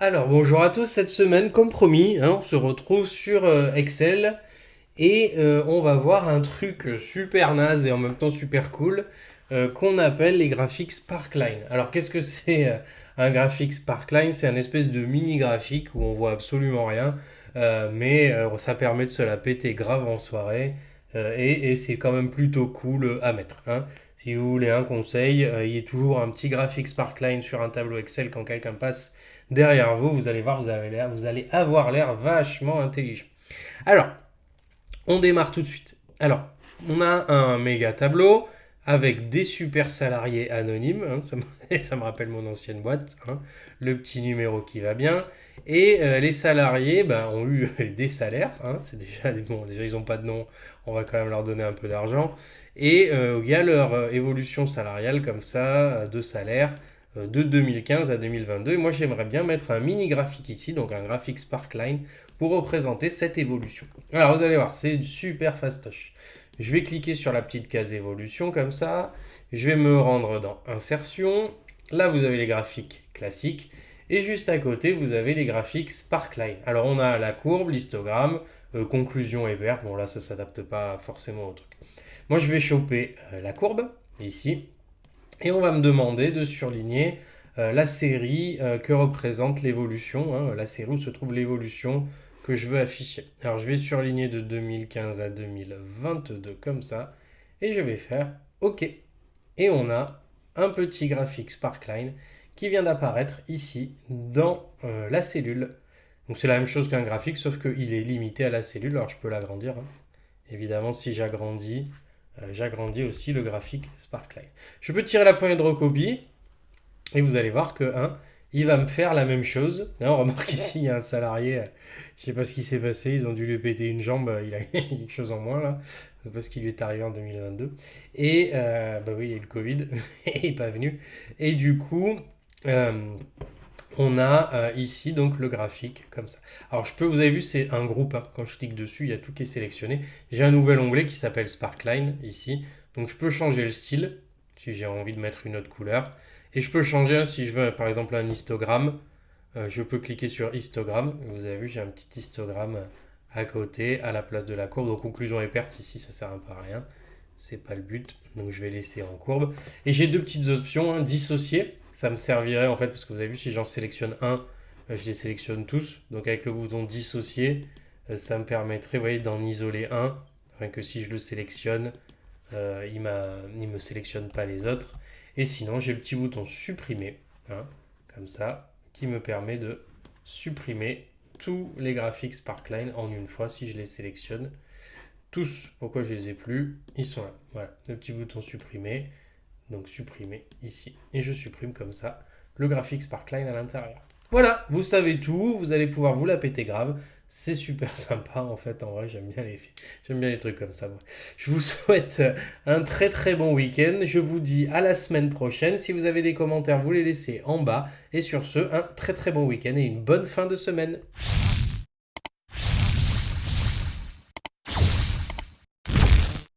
Alors bonjour à tous, cette semaine, comme promis, on se retrouve sur Excel et on va voir un truc super naze et en même temps super cool qu'on appelle les graphiques Sparkline. Alors qu'est-ce que c'est un graphique Sparkline? C'est un espèce de mini graphique où on voit absolument rien, mais ça permet de se la péter grave en soirée et c'est quand même plutôt cool à mettre, hein. Si vous voulez un conseil, il y a toujours un petit graphique Sparkline sur un tableau Excel quand quelqu'un passe derrière vous, vous allez voir, vous allez avoir l'air vachement intelligent. Alors, on démarre tout de suite. Alors, on a un méga tableau avec des super salariés anonymes, hein, ça me rappelle mon ancienne boîte, hein, le petit numéro qui va bien. Et les salariés ont eu des salaires, hein, c'est déjà, bon, déjà ils n'ont pas de nom, on va quand même leur donner un peu d'argent. Et il y a leur évolution salariale comme ça, de salaire, de 2015 à 2022. Et moi j'aimerais bien mettre un mini graphique ici, donc un graphique Sparkline, pour représenter cette évolution. Alors vous allez voir, c'est super fastoche. Je vais cliquer sur la petite case évolution comme ça. Je vais me rendre dans insertion. Là, vous avez les graphiques classiques. Et juste à côté, vous avez les graphiques Sparkline. Alors, on a la courbe, l'histogramme, conclusion et verte. Bon, là, ça ne s'adapte pas forcément au truc. Moi, je vais choper la courbe, ici. Et on va me demander de surligner la série que représente l'évolution, hein, la série où se trouve l'évolution que je veux afficher. Alors je vais surligner de 2015 à 2022 comme ça, et je vais faire OK. Et on a un petit graphique Sparkline qui vient d'apparaître ici dans la cellule. Donc c'est la même chose qu'un graphique, sauf qu'il est limité à la cellule. Alors je peux l'agrandir, hein. Évidemment, si j'agrandis, j'agrandis aussi le graphique Sparkline. Je peux tirer la poignée de recopie, et vous allez voir que il va me faire la même chose. Là, on remarque ici, il y a un salarié, je ne sais pas ce qui s'est passé, ils ont dû lui péter une jambe, il a quelque chose en moins là, parce qu'il lui est arrivé en 2022. Et oui, il y a eu le Covid, et il n'est pas venu. Et du coup, on a ici donc le graphique comme ça. Alors vous avez vu, c'est un groupe, hein. Quand je clique dessus, il y a tout qui est sélectionné. J'ai un nouvel onglet qui s'appelle Sparkline ici. Donc je peux changer le style, si j'ai envie de mettre une autre couleur. Et je peux changer, si je veux par exemple un histogramme, je peux cliquer sur histogramme. Vous avez vu, j'ai un petit histogramme à côté, à la place de la courbe. Donc conclusion et perte, ici ça sert un peu à rien. C'est pas le but, donc je vais laisser en courbe. Et j'ai deux petites options, hein. Dissocier, ça me servirait en fait, parce que vous avez vu, si j'en sélectionne un, je les sélectionne tous. Donc avec le bouton dissocier, ça me permettrait, vous voyez, d'en isoler un, afin que si je le sélectionne, il ne me sélectionne pas les autres. Et sinon, j'ai le petit bouton supprimer, hein, comme ça, qui me permet de supprimer tous les graphiques Sparkline en une fois si je les sélectionne. Tous, pourquoi je les ai plus? Ils sont là. Voilà, le petit bouton supprimer, donc supprimer ici. Et je supprime comme ça le graphique Sparkline à l'intérieur. Voilà, vous savez tout, vous allez pouvoir vous la péter grave. C'est super sympa en fait, en vrai, j'aime bien les trucs comme ça. Moi. Je vous souhaite un très très bon week-end. Je vous dis à la semaine prochaine. Si vous avez des commentaires, vous les laissez en bas. Et sur ce, un très très bon week-end et une bonne fin de semaine.